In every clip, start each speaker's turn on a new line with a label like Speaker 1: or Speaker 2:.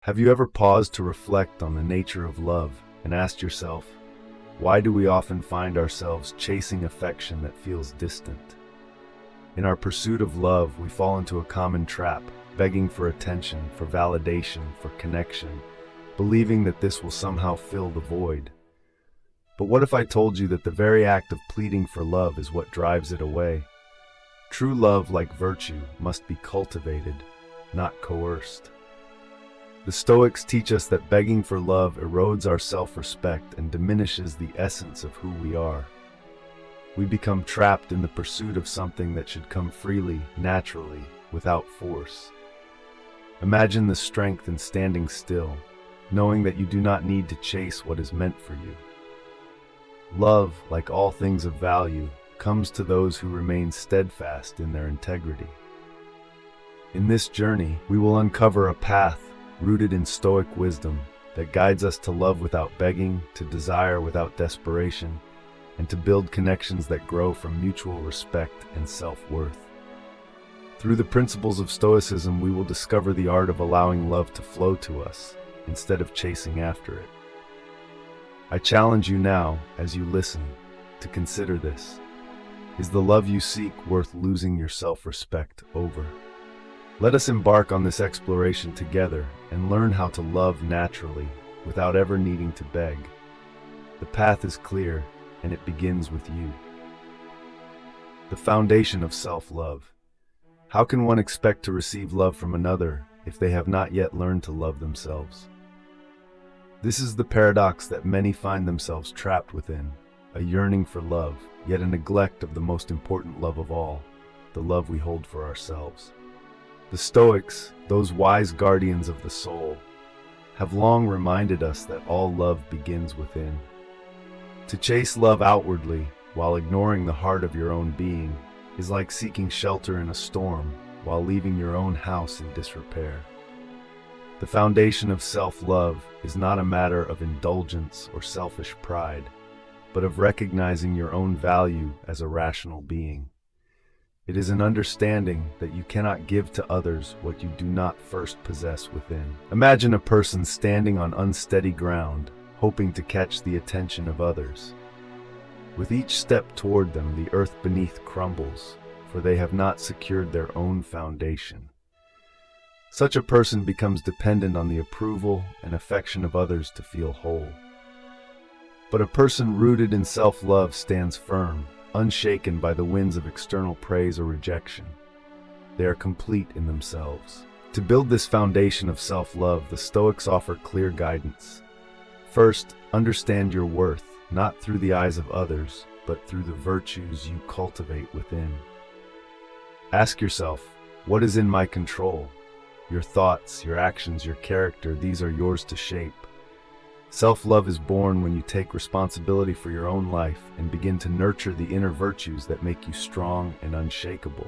Speaker 1: Have you ever paused to reflect on the nature of love and asked yourself, why do we often find ourselves chasing affection that feels distant? In our pursuit of love, we fall into a common trap, begging for attention, for validation, for connection, believing that this will somehow fill the void. But what if I told you that the very act of pleading for love is what drives it away? True love, like virtue, must be cultivated, not coerced. The Stoics teach us that begging for love erodes our self-respect and diminishes the essence of who we are. We become trapped in the pursuit of something that should come freely, naturally, without force. Imagine the strength in standing still, knowing that you do not need to chase what is meant for you. Love, like all things of value, comes to those who remain steadfast in their integrity. In this journey, we will uncover a path rooted in Stoic wisdom that guides us to love without begging, to desire without desperation, and to build connections that grow from mutual respect and self-worth. Through the principles of Stoicism, we will discover the art of allowing love to flow to us instead of chasing after it. I challenge you now, as you listen, to consider this. Is the love you seek worth losing your self-respect over? Let us embark on this exploration together and learn how to love naturally without ever needing to beg. The path is clear, and it begins with you. The foundation of self-love. How can one expect to receive love from another if they have not yet learned to love themselves? This is the paradox that many find themselves trapped within, a yearning for love, yet a neglect of the most important love of all, the love we hold for ourselves. The Stoics, those wise guardians of the soul, have long reminded us that all love begins within. To chase love outwardly while ignoring the heart of your own being is like seeking shelter in a storm while leaving your own house in disrepair. The foundation of self-love is not a matter of indulgence or selfish pride, but of recognizing your own value as a rational being. It is an understanding that you cannot give to others what you do not first possess within. Imagine a person standing on unsteady ground, hoping to catch the attention of others. With each step toward them, the earth beneath crumbles, for they have not secured their own foundation. Such a person becomes dependent on the approval and affection of others to feel whole. But a person rooted in self-love stands firm, unshaken by the winds of external praise or rejection. They are complete in themselves. To build this foundation of self-love, the Stoics offer clear guidance. First, understand your worth, not through the eyes of others, but through the virtues you cultivate within. Ask yourself, what is in my control? Your thoughts, your actions, your character, these are yours to shape. Self-love is born when you take responsibility for your own life and begin to nurture the inner virtues that make you strong and unshakable.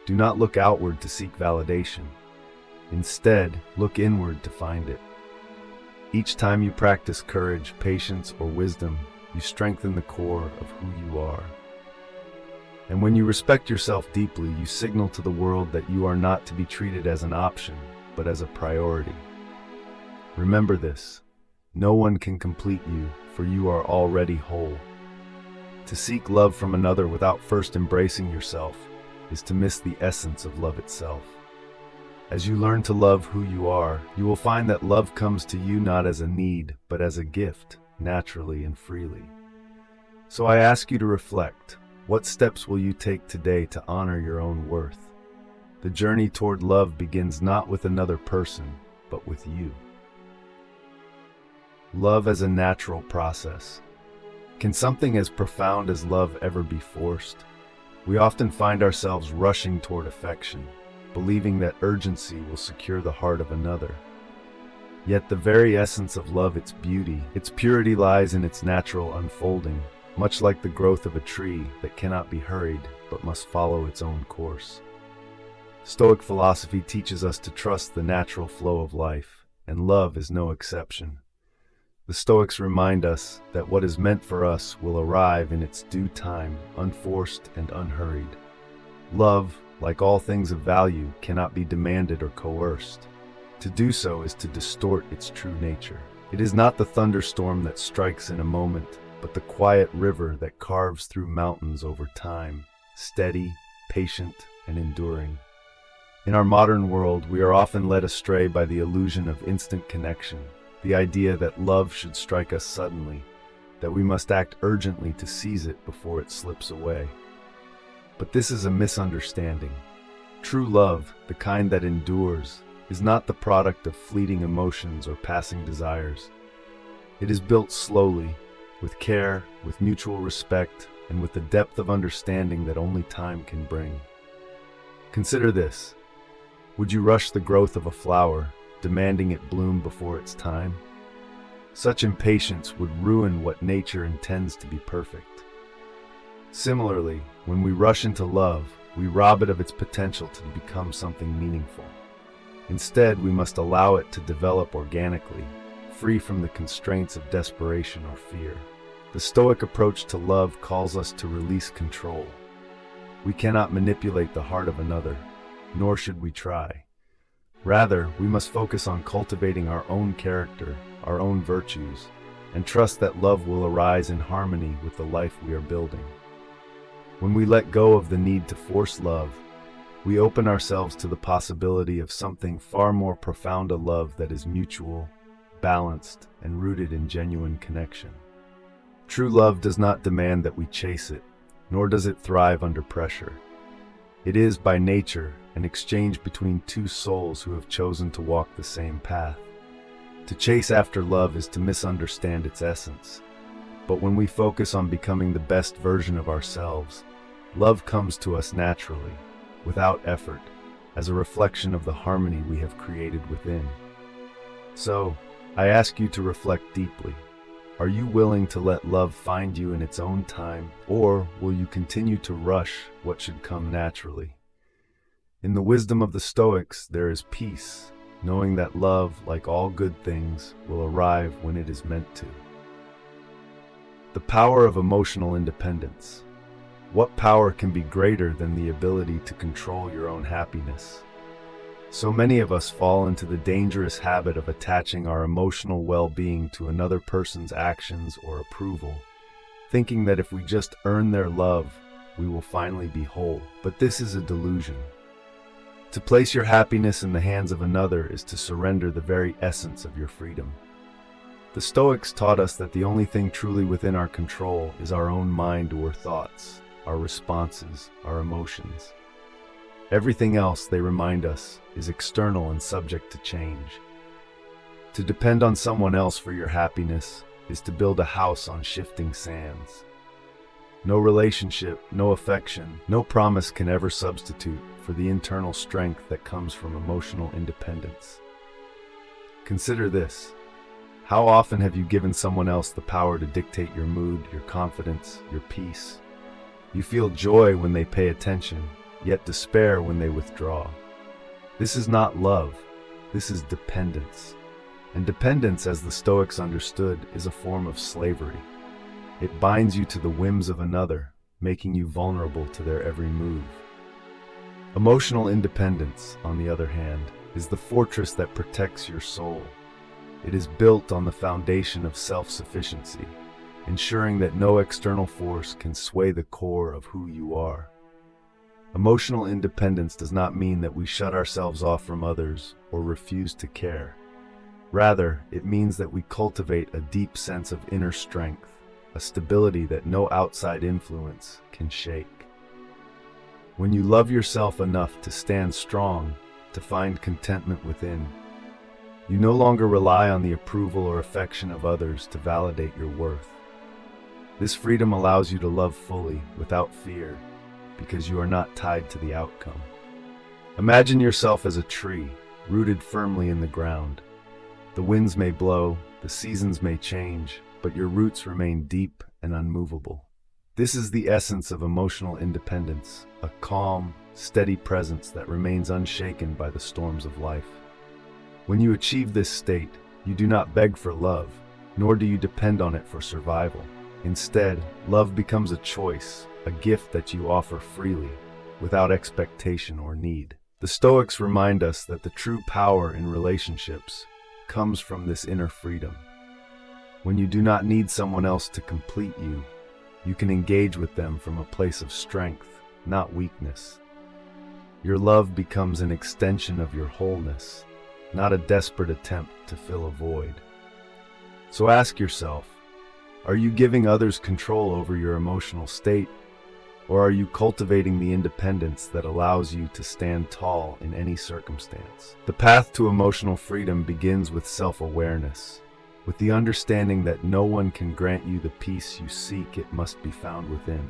Speaker 1: Do not look outward to seek validation. Instead, look inward to find it. Each time you practice courage, patience, or wisdom, you strengthen the core of who you are. And when you respect yourself deeply, you signal to the world that you are not to be treated as an option, but as a priority. Remember this. No one can complete you, for you are already whole. To seek love from another without first embracing yourself is to miss the essence of love itself. As you learn to love who you are, you will find that love comes to you not as a need, but as a gift, naturally and freely. So I ask you to reflect. What steps will you take today to honor your own worth? The journey toward love begins not with another person, but with you. Love as a natural process. Can something as profound as love ever be forced? We often find ourselves rushing toward affection, believing that urgency will secure the heart of another. Yet the very essence of love, its beauty, its purity lies in its natural unfolding, much like the growth of a tree that cannot be hurried but must follow its own course. Stoic philosophy teaches us to trust the natural flow of life, and love is no exception. The Stoics remind us that what is meant for us will arrive in its due time, unforced and unhurried. Love, like all things of value, cannot be demanded or coerced. To do so is to distort its true nature. It is not the thunderstorm that strikes in a moment, but the quiet river that carves through mountains over time, steady, patient, and enduring. In our modern world, we are often led astray by the illusion of instant connection, the idea that love should strike us suddenly, that we must act urgently to seize it before it slips away. But this is a misunderstanding. True love, the kind that endures, is not the product of fleeting emotions or passing desires. It is built slowly, with care, with mutual respect, and with the depth of understanding that only time can bring. Consider this. Would you rush the growth of a flower, demanding it bloom before its time? Such impatience would ruin what nature intends to be perfect. Similarly, when we rush into love, we rob it of its potential to become something meaningful. Instead, we must allow it to develop organically, free from the constraints of desperation or fear. The Stoic approach to love calls us to release control. We cannot manipulate the heart of another, nor should we try. Rather, we must focus on cultivating our own character, our own virtues, and trust that love will arise in harmony with the life we are building. When we let go of the need to force love, we open ourselves to the possibility of something far more profound, a love that is mutual, balanced, and rooted in genuine connection. True love does not demand that we chase it, nor does it thrive under pressure. It is, by nature, an exchange between two souls who have chosen to walk the same path. To chase after love is to misunderstand its essence. But when we focus on becoming the best version of ourselves, love comes to us naturally, without effort, as a reflection of the harmony we have created within. So, I ask you to reflect deeply. Are you willing to let love find you in its own time, or will you continue to rush what should come naturally? In the wisdom of the Stoics, there is peace, knowing that love, like all good things, will arrive when it is meant to. The power of emotional independence. What power can be greater than the ability to control your own happiness? So many of us fall into the dangerous habit of attaching our emotional well-being to another person's actions or approval, thinking that if we just earn their love, we will finally be whole. But this is a delusion. To place your happiness in the hands of another is to surrender the very essence of your freedom. The Stoics taught us that the only thing truly within our control is our own mind or thoughts, our responses, our emotions. Everything else, they remind us, is external and subject to change. To depend on someone else for your happiness is to build a house on shifting sands. No relationship, no affection, no promise can ever substitute for the internal strength that comes from emotional independence. Consider this. How often have you given someone else the power to dictate your mood, your confidence, your peace? You feel joy when they pay attention, yet despair when they withdraw. This is not love, this is dependence. And dependence, as the Stoics understood, is a form of slavery. It binds you to the whims of another, making you vulnerable to their every move. Emotional independence, on the other hand, is the fortress that protects your soul. It is built on the foundation of self-sufficiency, ensuring that no external force can sway the core of who you are. Emotional independence does not mean that we shut ourselves off from others or refuse to care. Rather, it means that we cultivate a deep sense of inner strength, a stability that no outside influence can shake. When you love yourself enough to stand strong, to find contentment within, you no longer rely on the approval or affection of others to validate your worth. This freedom allows you to love fully, without fear, because you are not tied to the outcome. Imagine yourself as a tree, rooted firmly in the ground. The winds may blow, the seasons may change, but your roots remain deep and unmovable. This is the essence of emotional independence, a calm, steady presence that remains unshaken by the storms of life. When you achieve this state, you do not beg for love, nor do you depend on it for survival. Instead, love becomes a choice, a gift that you offer freely, without expectation or need. The Stoics remind us that the true power in relationships comes from this inner freedom. When you do not need someone else to complete you, you can engage with them from a place of strength, not weakness. Your love becomes an extension of your wholeness, not a desperate attempt to fill a void. So ask yourself, are you giving others control over your emotional state, or are you cultivating the independence that allows you to stand tall in any circumstance? The path to emotional freedom begins with self-awareness, with the understanding that no one can grant you the peace you seek. It must be found within.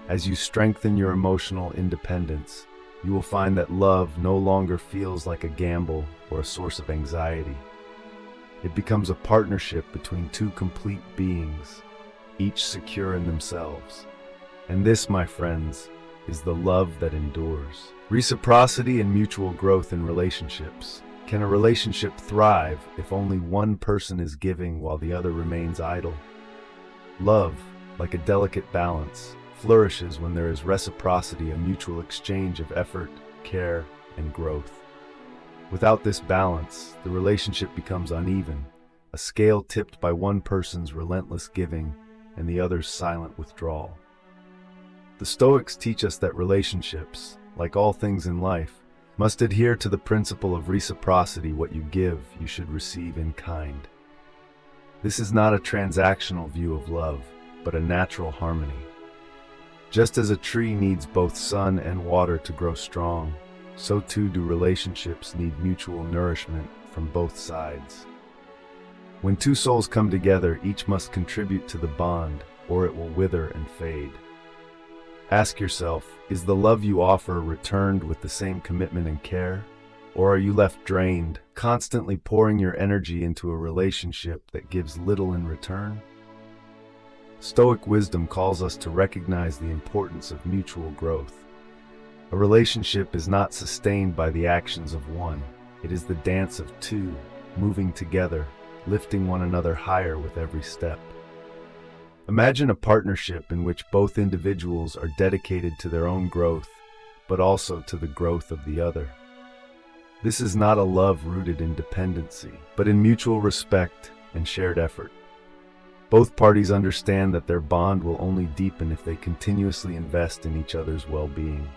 Speaker 1: As you strengthen your emotional independence, you will find that love no longer feels like a gamble or a source of anxiety. It becomes a partnership between two complete beings, each secure in themselves. And this, my friends, is the love that endures. Reciprocity and mutual growth in relationships. Can a relationship thrive if only one person is giving while the other remains idle? Love, like a delicate balance, flourishes when there is reciprocity, a mutual exchange of effort, care, and growth. Without this balance, the relationship becomes uneven, a scale tipped by one person's relentless giving and the other's silent withdrawal. The Stoics teach us that relationships, like all things in life, must adhere to the principle of reciprocity. What you give, you should receive in kind. This is not a transactional view of love, but a natural harmony. Just as a tree needs both sun and water to grow strong, so too do relationships need mutual nourishment from both sides. When two souls come together, each must contribute to the bond, or it will wither and fade. Ask yourself, is the love you offer returned with the same commitment and care? Or are you left drained, constantly pouring your energy into a relationship that gives little in return? Stoic wisdom calls us to recognize the importance of mutual growth. A relationship is not sustained by the actions of one. It is the dance of two, moving together, lifting one another higher with every step. Imagine a partnership in which both individuals are dedicated to their own growth, but also to the growth of the other. This is not a love rooted in dependency, but in mutual respect and shared effort. Both parties understand that their bond will only deepen if they continuously invest in each other's well-being.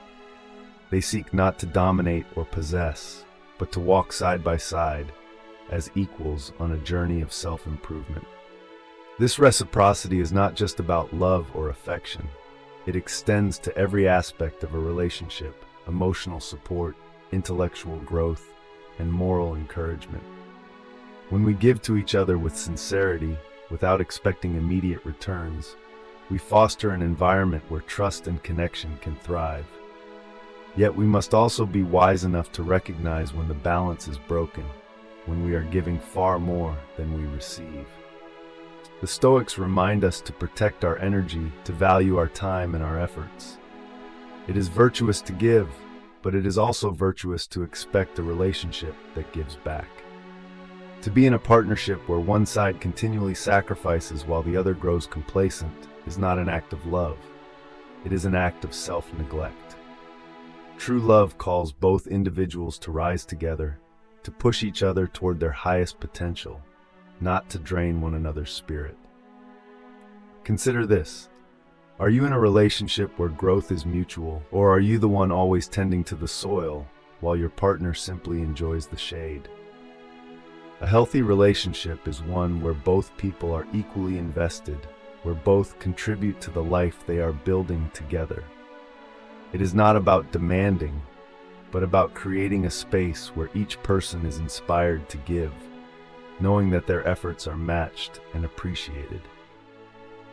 Speaker 1: They seek not to dominate or possess, but to walk side by side as equals on a journey of self-improvement. This reciprocity is not just about love or affection. It extends to every aspect of a relationship: emotional support, intellectual growth, and moral encouragement. When we give to each other with sincerity, without expecting immediate returns, we foster an environment where trust and connection can thrive. Yet we must also be wise enough to recognize when the balance is broken, when we are giving far more than we receive. The Stoics remind us to protect our energy, to value our time and our efforts. It is virtuous to give, but it is also virtuous to expect a relationship that gives back. To be in a partnership where one side continually sacrifices while the other grows complacent is not an act of love. It is an act of self-neglect. True love calls both individuals to rise together, to push each other toward their highest potential, not to drain one another's spirit. Consider this. Are you in a relationship where growth is mutual, or are you the one always tending to the soil while your partner simply enjoys the shade? A healthy relationship is one where both people are equally invested, where both contribute to the life they are building together. It is not about demanding, but about creating a space where each person is inspired to give, knowing that their efforts are matched and appreciated.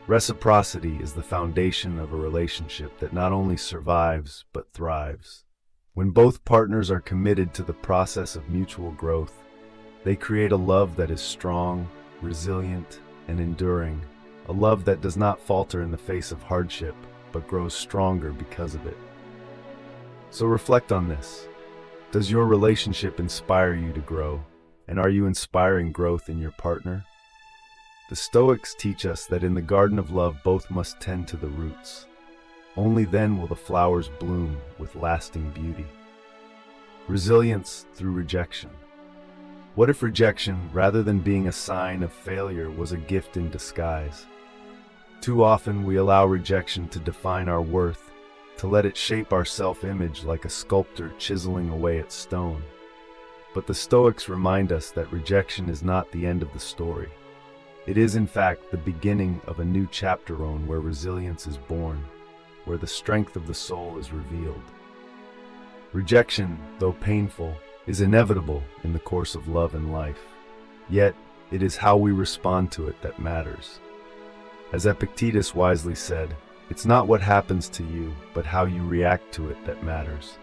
Speaker 1: Reciprocity is the foundation of a relationship that not only survives, but thrives. When both partners are committed to the process of mutual growth, they create a love that is strong, resilient, and enduring, a love that does not falter in the face of hardship, but grows stronger because of it. So reflect on this. Does your relationship inspire you to grow? And are you inspiring growth in your partner? The Stoics teach us that in the garden of love both must tend to the roots. Only then will the flowers bloom with lasting beauty. Resilience through rejection. What if rejection, rather than being a sign of failure, was a gift in disguise? Too often we allow rejection to define our worth, to let it shape our self-image like a sculptor chiseling away at stone. But the Stoics remind us that rejection is not the end of the story. It is, in fact, the beginning of a new chapter where resilience is born, where the strength of the soul is revealed. Rejection, though painful, is inevitable in the course of love and life. Yet, it is how we respond to it that matters. As Epictetus wisely said, it's not what happens to you, but how you react to it that matters.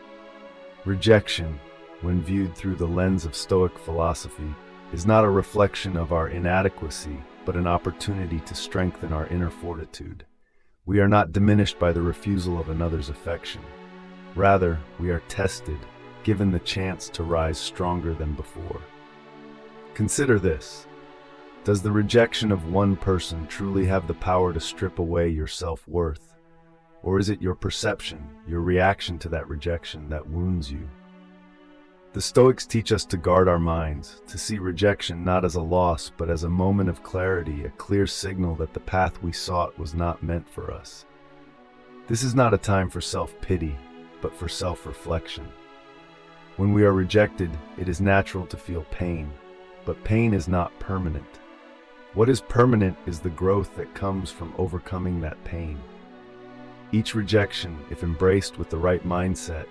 Speaker 1: Rejection, when viewed through the lens of Stoic philosophy, is not a reflection of our inadequacy, but an opportunity to strengthen our inner fortitude. We are not diminished by the refusal of another's affection. Rather, we are tested, given the chance to rise stronger than before. Consider this. Does the rejection of one person truly have the power to strip away your self-worth? Or is it your perception, your reaction to that rejection, that wounds you? The Stoics teach us to guard our minds, to see rejection not as a loss, but as a moment of clarity, a clear signal that the path we sought was not meant for us. This is not a time for self-pity, but for self-reflection. When we are rejected, it is natural to feel pain, but pain is not permanent. What is permanent is the growth that comes from overcoming that pain. Each rejection, if embraced with the right mindset,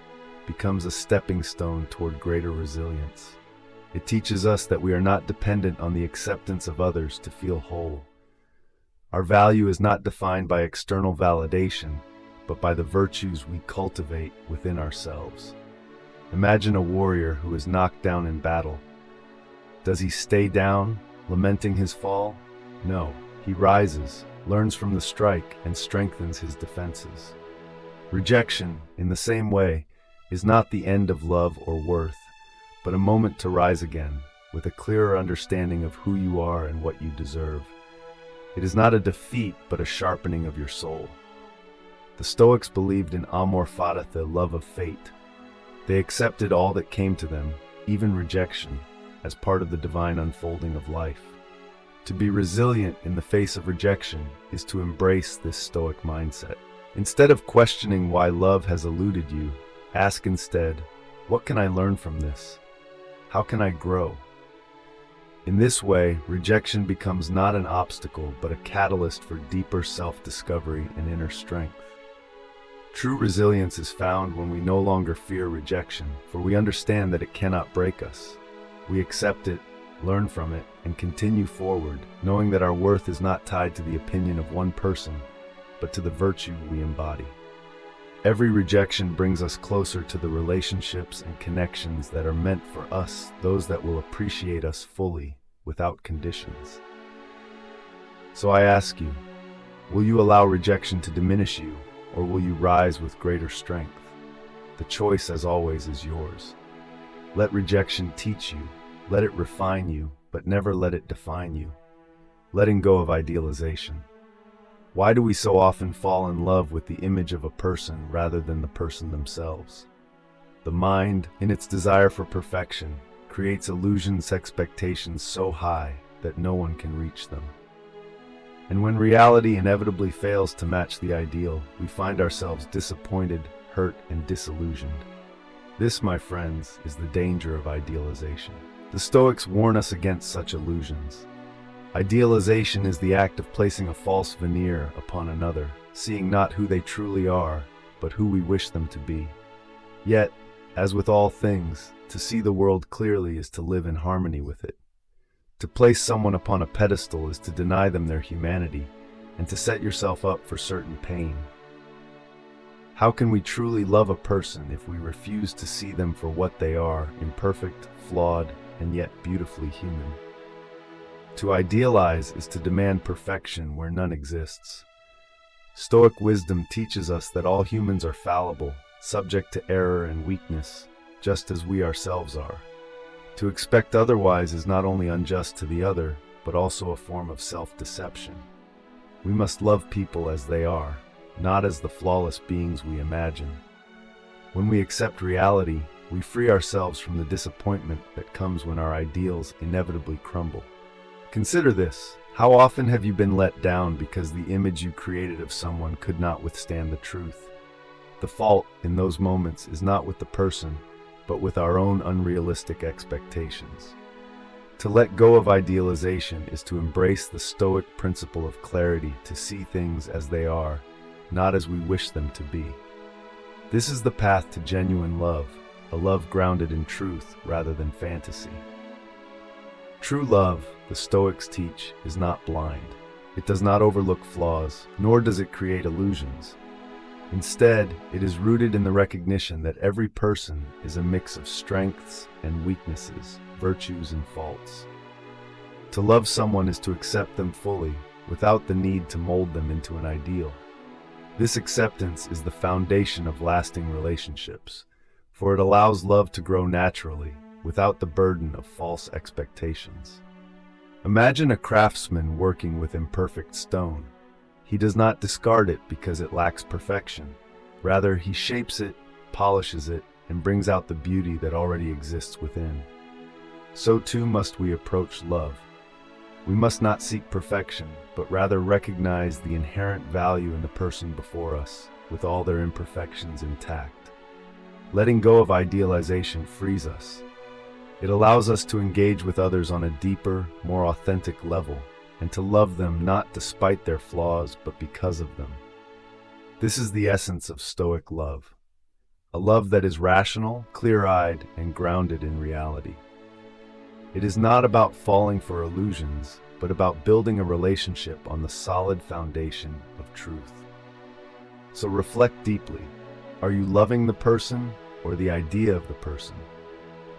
Speaker 1: becomes a stepping stone toward greater resilience. It teaches us that we are not dependent on the acceptance of others to feel whole. Our value is not defined by external validation, but by the virtues we cultivate within ourselves. Imagine a warrior who is knocked down in battle. Does he stay down, lamenting his fall? No, he rises, learns from the strike, and strengthens his defenses. Rejection, in the same way, is not the end of love or worth, but a moment to rise again, with a clearer understanding of who you are and what you deserve. It is not a defeat, but a sharpening of your soul. The Stoics believed in amor fati, the love of fate. They accepted all that came to them, even rejection, as part of the divine unfolding of life. To be resilient in the face of rejection is to embrace this Stoic mindset. Instead of questioning why love has eluded you, ask instead, what can I learn from this? How can I grow? In this way, rejection becomes not an obstacle, but a catalyst for deeper self-discovery and inner strength. True resilience is found when we no longer fear rejection, for we understand that it cannot break us. We accept it, learn from it, and continue forward, knowing that our worth is not tied to the opinion of one person, but to the virtue we embody. Every rejection brings us closer to the relationships and connections that are meant for us, those that will appreciate us fully, without conditions. So I ask you, will you allow rejection to diminish you, or will you rise with greater strength? The choice, as always, is yours. Let rejection teach you, let it refine you, but never let it define you. Letting go of idealization. Why do we so often fall in love with the image of a person rather than the person themselves? The mind, in its desire for perfection, creates illusions, expectations so high that no one can reach them. And when reality inevitably fails to match the ideal, we find ourselves disappointed, hurt, and disillusioned. This, my friends, is the danger of idealization. The Stoics warn us against such illusions. Idealization is the act of placing a false veneer upon another, seeing not who they truly are, but who we wish them to be. Yet, as with all things, to see the world clearly is to live in harmony with it. To place someone upon a pedestal is to deny them their humanity, and to set yourself up for certain pain. How can we truly love a person if we refuse to see them for what they are, imperfect, flawed, and yet beautifully human? To idealize is to demand perfection where none exists. Stoic wisdom teaches us that all humans are fallible, subject to error and weakness, just as we ourselves are. To expect otherwise is not only unjust to the other, but also a form of self-deception. We must love people as they are, not as the flawless beings we imagine. When we accept reality, we free ourselves from the disappointment that comes when our ideals inevitably crumble. Consider this. How often have you been let down because the image you created of someone could not withstand the truth? The fault in those moments is not with the person, but with our own unrealistic expectations. To let go of idealization is to embrace the Stoic principle of clarity, to see things as they are, not as we wish them to be. This is the path to genuine love, a love grounded in truth rather than fantasy. True love, the Stoics teach, is not blind. It does not overlook flaws, nor does it create illusions. Instead, it is rooted in the recognition that every person is a mix of strengths and weaknesses, virtues and faults. To love someone is to accept them fully, without the need to mold them into an ideal. This acceptance is the foundation of lasting relationships, for it allows love to grow naturally, without the burden of false expectations. Imagine a craftsman working with imperfect stone. He does not discard it because it lacks perfection. Rather, he shapes it, polishes it, and brings out the beauty that already exists within. So too must we approach love. We must not seek perfection, but rather recognize the inherent value in the person before us, with all their imperfections intact. Letting go of idealization frees us. It allows us to engage with others on a deeper, more authentic level, and to love them not despite their flaws, but because of them. This is the essence of Stoic love, a love that is rational, clear-eyed, and grounded in reality. It is not about falling for illusions, but about building a relationship on the solid foundation of truth. So reflect deeply. Are you loving the person or the idea of the person?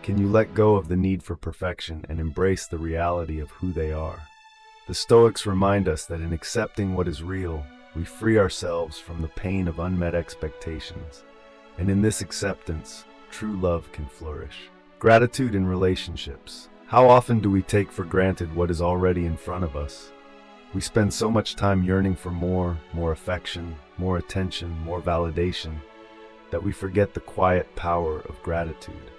Speaker 1: Can you let go of the need for perfection and embrace the reality of who they are? The Stoics remind us that in accepting what is real, we free ourselves from the pain of unmet expectations, and in this acceptance, true love can flourish. Gratitude in relationships. How often do we take for granted what is already in front of us? We spend so much time yearning for more affection, more attention, more validation, that we forget the quiet power of gratitude.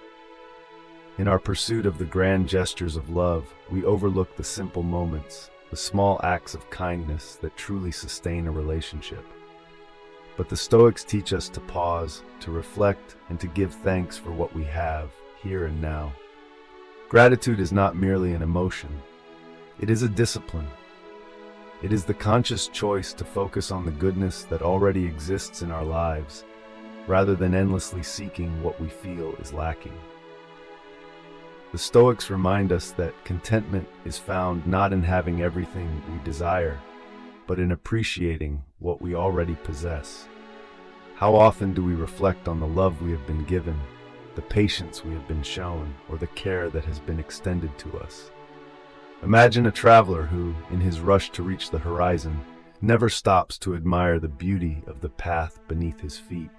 Speaker 1: In our pursuit of the grand gestures of love, we overlook the simple moments, the small acts of kindness that truly sustain a relationship. But the Stoics teach us to pause, to reflect, and to give thanks for what we have, here and now. Gratitude is not merely an emotion. It is a discipline. It is the conscious choice to focus on the goodness that already exists in our lives, rather than endlessly seeking what we feel is lacking. The Stoics remind us that contentment is found not in having everything we desire, but in appreciating what we already possess. How often do we reflect on the love we have been given, the patience we have been shown, or the care that has been extended to us? Imagine a traveler who, in his rush to reach the horizon, never stops to admire the beauty of the path beneath his feet.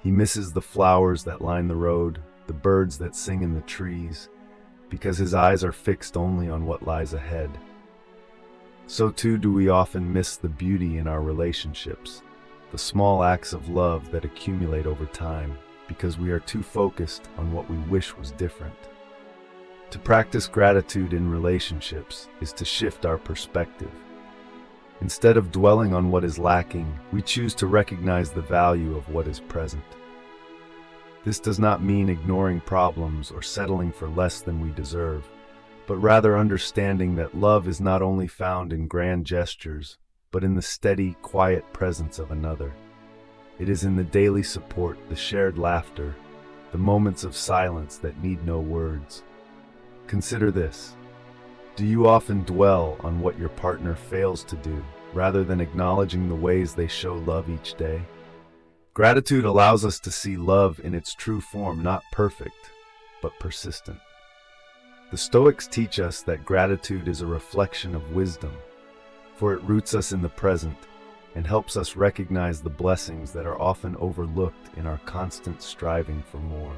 Speaker 1: He misses the flowers that line the road, the birds that sing in the trees, because his eyes are fixed only on what lies ahead. So too do we often miss the beauty in our relationships, the small acts of love that accumulate over time, because we are too focused on what we wish was different. To practice gratitude in relationships is to shift our perspective. Instead of dwelling on what is lacking, we choose to recognize the value of what is present. This does not mean ignoring problems or settling for less than we deserve, but rather understanding that love is not only found in grand gestures, but in the steady, quiet presence of another. It is in the daily support, the shared laughter, the moments of silence that need no words. Consider this. Do you often dwell on what your partner fails to do, rather than acknowledging the ways they show love each day? Gratitude allows us to see love in its true form, not perfect, but persistent. The Stoics teach us that gratitude is a reflection of wisdom, for it roots us in the present and helps us recognize the blessings that are often overlooked in our constant striving for more.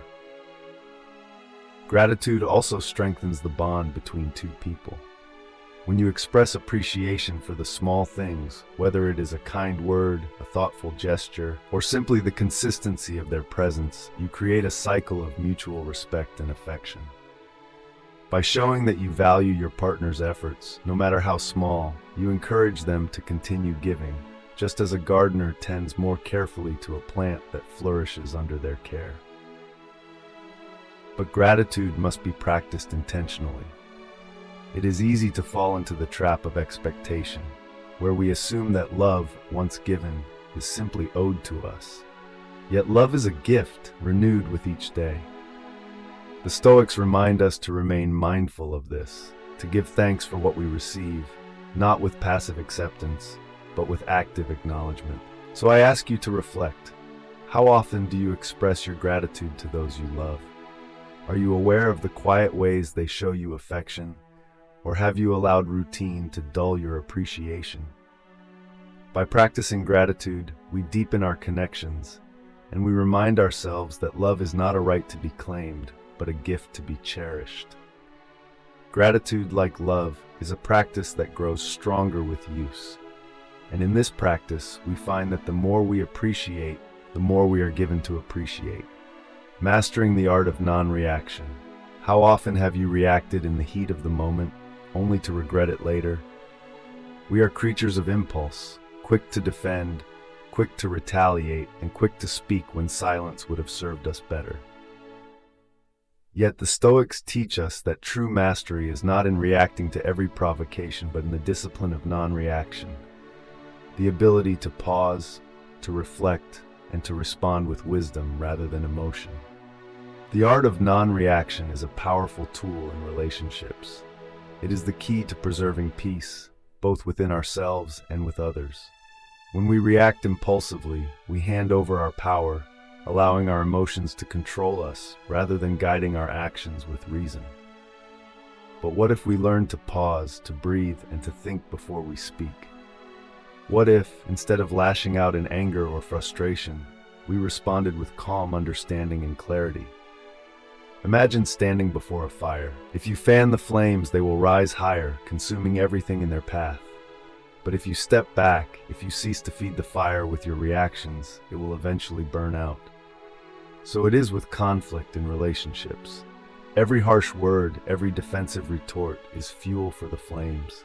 Speaker 1: Gratitude also strengthens the bond between two people. When you express appreciation for the small things, whether it is a kind word, a thoughtful gesture, or simply the consistency of their presence, you create a cycle of mutual respect and affection. By showing that you value your partner's efforts, no matter how small, you encourage them to continue giving, just as a gardener tends more carefully to a plant that flourishes under their care. But gratitude must be practiced intentionally. It is easy to fall into the trap of expectation, where we assume that love, once given, is simply owed to us. Yet love is a gift renewed with each day. The Stoics remind us to remain mindful of this, to give thanks for what we receive, not with passive acceptance, but with active acknowledgement. So I ask you to reflect. How often do you express your gratitude to those you love? Are you aware of the quiet ways they show you affection? Or have you allowed routine to dull your appreciation? By practicing gratitude, we deepen our connections, and we remind ourselves that love is not a right to be claimed, but a gift to be cherished. Gratitude, like love, is a practice that grows stronger with use. And in this practice, we find that the more we appreciate, the more we are given to appreciate. Mastering the art of non-reaction. How often have you reacted in the heat of the moment, only to regret it later? We are creatures of impulse, quick to defend, quick to retaliate, and quick to speak when silence would have served us better. Yet the Stoics teach us that true mastery is not in reacting to every provocation, but in the discipline of non-reaction. The ability to pause, to reflect, and to respond with wisdom rather than emotion. The art of non-reaction is a powerful tool in relationships. It is the key to preserving peace, both within ourselves and with others. When we react impulsively, we hand over our power, allowing our emotions to control us rather than guiding our actions with reason. But what if we learn to pause, to breathe, and to think before we speak? What if, instead of lashing out in anger or frustration, we responded with calm understanding and clarity? Imagine standing before a fire. If you fan the flames, they will rise higher, consuming everything in their path. But if you step back, if you cease to feed the fire with your reactions, it will eventually burn out. So it is with conflict in relationships. Every harsh word, every defensive retort is fuel for the flames.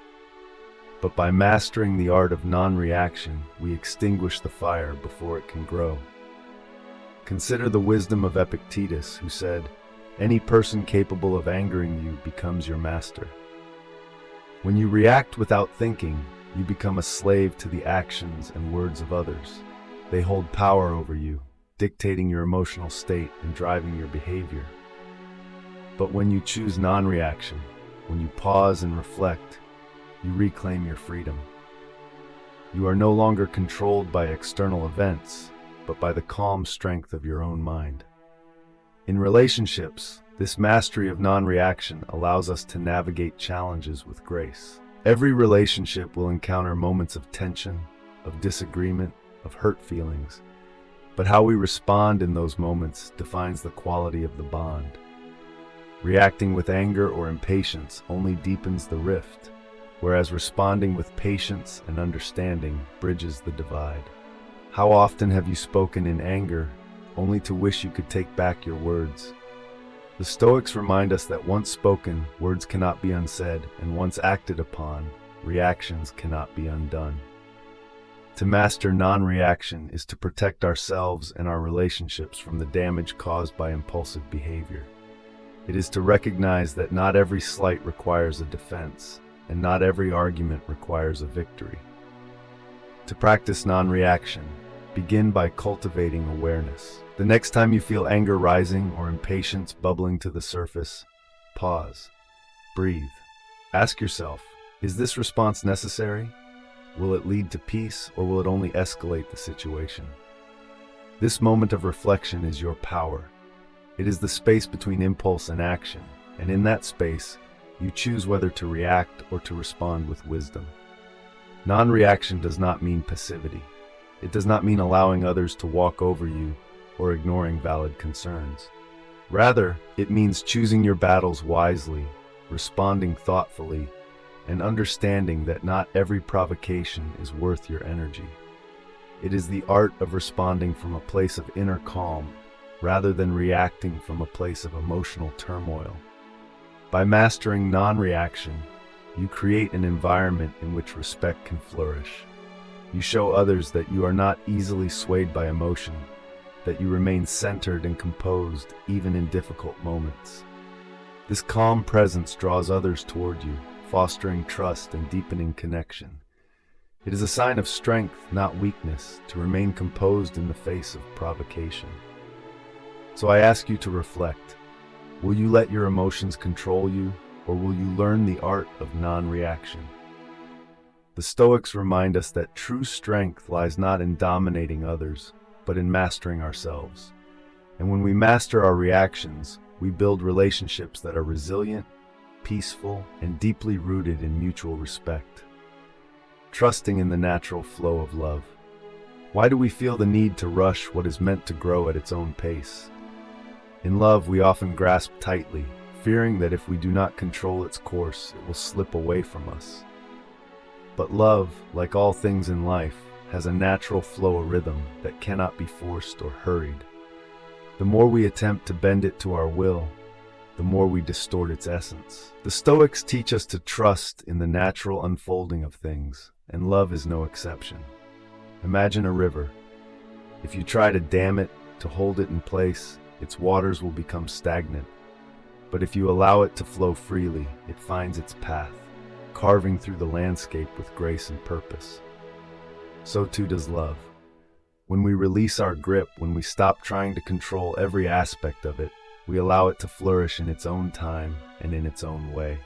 Speaker 1: But by mastering the art of non-reaction, we extinguish the fire before it can grow. Consider the wisdom of Epictetus, who said, "Any person capable of angering you becomes your master." When you react without thinking, you become a slave to the actions and words of others. They hold power over you, dictating your emotional state and driving your behavior. But when you choose non-reaction, when you pause and reflect, you reclaim your freedom. You are no longer controlled by external events, but by the calm strength of your own mind. In relationships, this mastery of non-reaction allows us to navigate challenges with grace. Every relationship will encounter moments of tension, of disagreement, of hurt feelings. But how we respond in those moments defines the quality of the bond. Reacting with anger or impatience only deepens the rift, whereas responding with patience and understanding bridges the divide. How often have you spoken in anger, only to wish you could take back your words? The Stoics remind us that once spoken, words cannot be unsaid, and once acted upon, reactions cannot be undone. To master non-reaction is to protect ourselves and our relationships from the damage caused by impulsive behavior. It is to recognize that not every slight requires a defense, and not every argument requires a victory. To practice non-reaction, begin by cultivating awareness. The next time you feel anger rising or impatience bubbling to the surface, pause, breathe. Ask yourself, is this response necessary? Will it lead to peace, or will it only escalate the situation? This moment of reflection is your power. It is the space between impulse and action, and in that space, you choose whether to react or to respond with wisdom. Non-reaction does not mean passivity. It does not mean allowing others to walk over you or ignoring valid concerns. Rather, it means choosing your battles wisely, responding thoughtfully, and understanding that not every provocation is worth your energy. It is the art of responding from a place of inner calm rather than reacting from a place of emotional turmoil. By mastering non-reaction, you create an environment in which respect can flourish. You show others that you are not easily swayed by emotion, that you remain centered and composed even in difficult moments. This calm presence draws others toward you, fostering trust and deepening connection. It is a sign of strength, not weakness, to remain composed in the face of provocation. So I ask you to reflect. Will you let your emotions control you, or will you learn the art of non-reaction? The Stoics remind us that true strength lies not in dominating others, but in mastering ourselves. And when we master our reactions, we build relationships that are resilient, peaceful, and deeply rooted in mutual respect. Trusting in the natural flow of love. Why do we feel the need to rush what is meant to grow at its own pace? In love, we often grasp tightly, fearing that if we do not control its course, it will slip away from us. But love, like all things in life, has a natural flow of rhythm that cannot be forced or hurried. The more we attempt to bend it to our will, the more we distort its essence. The Stoics teach us to trust in the natural unfolding of things, and love is no exception. Imagine a river. If you try to dam it, to hold it in place, its waters will become stagnant. But if you allow it to flow freely, it finds its path, carving through the landscape with grace and purpose. So too does love. When we release our grip, when we stop trying to control every aspect of it, we allow it to flourish in its own time and in its own way.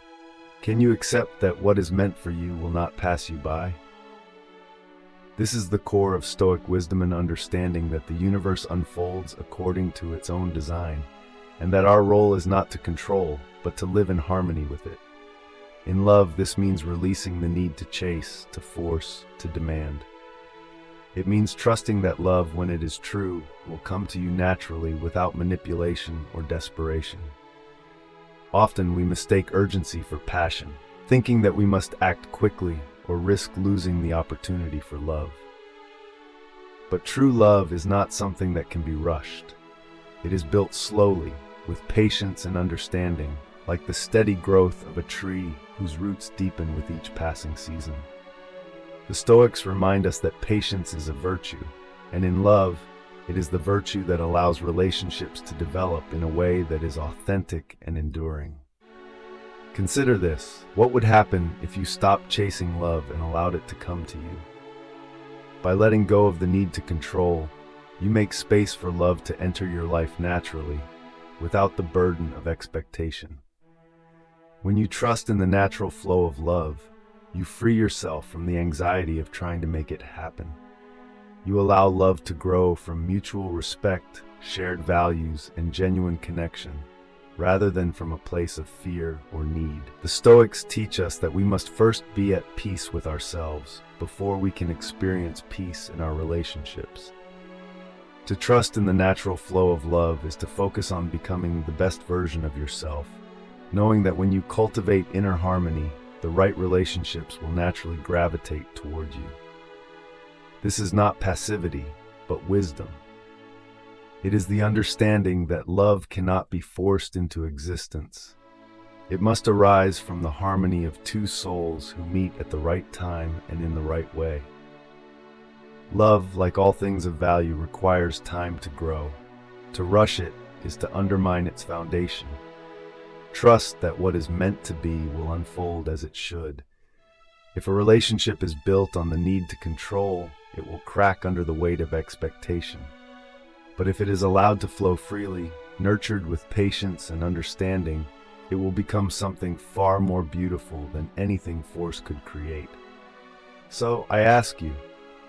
Speaker 1: Can you accept that what is meant for you will not pass you by? This is the core of Stoic wisdom and understanding that the universe unfolds according to its own design, and that our role is not to control, but to live in harmony with it. In love, this means releasing the need to chase, to force, to demand. It means trusting that love, when it is true, will come to you naturally without manipulation or desperation. Often we mistake urgency for passion, thinking that we must act quickly or risk losing the opportunity for love. But true love is not something that can be rushed. It is built slowly, with patience and understanding, like the steady growth of a tree whose roots deepen with each passing season. The Stoics remind us that patience is a virtue, and in love, it is the virtue that allows relationships to develop in a way that is authentic and enduring. Consider this: what would happen if you stopped chasing love and allowed it to come to you? By letting go of the need to control, you make space for love to enter your life naturally, without the burden of expectation. When you trust in the natural flow of love, you free yourself from the anxiety of trying to make it happen. You allow love to grow from mutual respect, shared values, and genuine connection, rather than from a place of fear or need. The Stoics teach us that we must first be at peace with ourselves before we can experience peace in our relationships. To trust in the natural flow of love is to focus on becoming the best version of yourself, knowing that when you cultivate inner harmony, the right relationships will naturally gravitate toward you. This is not passivity, but wisdom. It is the understanding that love cannot be forced into existence. It must arise from the harmony of two souls who meet at the right time and in the right way. Love, like all things of value, requires time to grow. To rush it is to undermine its foundation. Trust that what is meant to be will unfold as it should. If a relationship is built on the need to control, it will crack under the weight of expectation. But if it is allowed to flow freely, nurtured with patience and understanding, it will become something far more beautiful than anything force could create. So I ask you,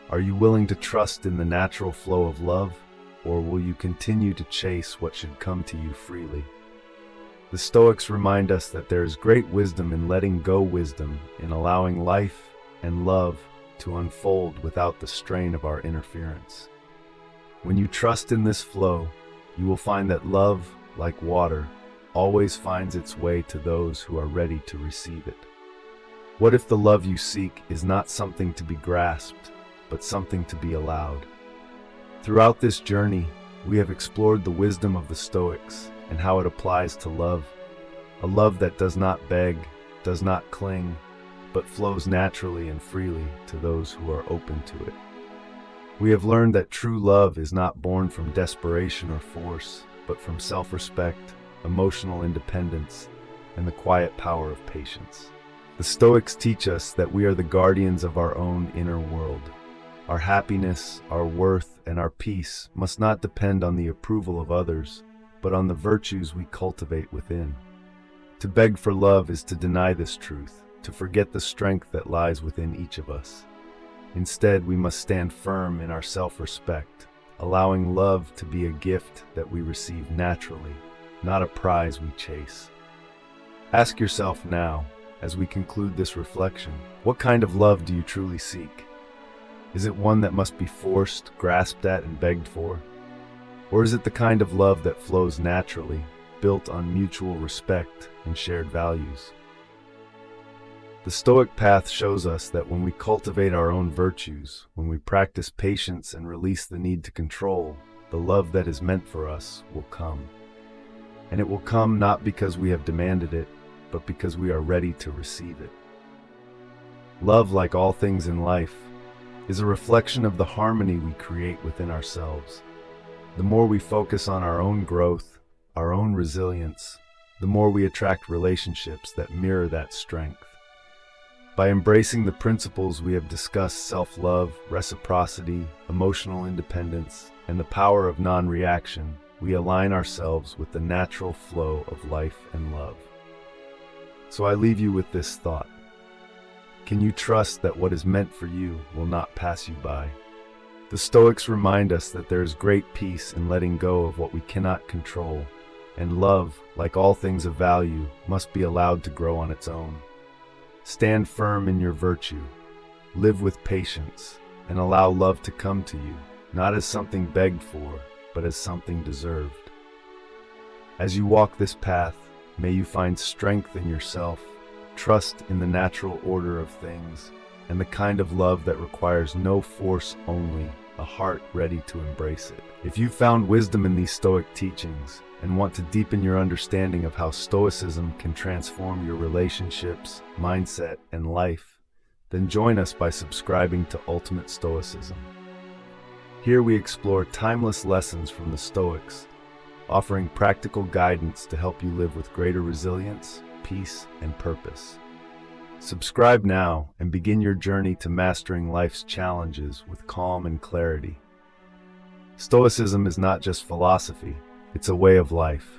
Speaker 1: are you willing to trust in the natural flow of love, or will you continue to chase what should come to you freely? The Stoics remind us that there is great wisdom in letting go, wisdom in allowing life and love to unfold without the strain of our interference. When you trust in this flow, you will find that love, like water, always finds its way to those who are ready to receive it. What if the love you seek is not something to be grasped, but something to be allowed? Throughout this journey, we have explored the wisdom of the Stoics and how it applies to love, a love that does not beg, does not cling, but flows naturally and freely to those who are open to it. We have learned that true love is not born from desperation or force, but from self-respect, emotional independence, and the quiet power of patience. The Stoics teach us that we are the guardians of our own inner world. Our happiness, our worth, and our peace must not depend on the approval of others, but on the virtues we cultivate within. To beg for love is to deny this truth, to forget the strength that lies within each of us. Instead, we must stand firm in our self-respect, allowing love to be a gift that we receive naturally, not a prize we chase. Ask yourself now, as we conclude this reflection, what kind of love do you truly seek? Is it one that must be forced, grasped at, and begged for? Or is it the kind of love that flows naturally, built on mutual respect and shared values? The Stoic path shows us that when we cultivate our own virtues, when we practice patience and release the need to control, the love that is meant for us will come. And it will come not because we have demanded it, but because we are ready to receive it. Love, like all things in life, is a reflection of the harmony we create within ourselves. The more we focus on our own growth, our own resilience, the more we attract relationships that mirror that strength. By embracing the principles we have discussed, self-love, reciprocity, emotional independence, and the power of non-reaction, we align ourselves with the natural flow of life and love. So I leave you with this thought. Can you trust that what is meant for you will not pass you by? The Stoics remind us that there is great peace in letting go of what we cannot control, and love, like all things of value, must be allowed to grow on its own. Stand firm in your virtue, live with patience, and allow love to come to you, not as something begged for, but as something deserved. As you walk this path, may you find strength in yourself, trust in the natural order of things, and the kind of love that requires no force, only a heart ready to embrace it. If you found wisdom in these Stoic teachings and want to deepen your understanding of how Stoicism can transform your relationships, mindset, and life, then join us by subscribing to Ultimate Stoicism. Here we explore timeless lessons from the Stoics, offering practical guidance to help you live with greater resilience, peace, and purpose. Subscribe now and begin your journey to mastering life's challenges with calm and clarity. Stoicism is not just philosophy, it's a way of life.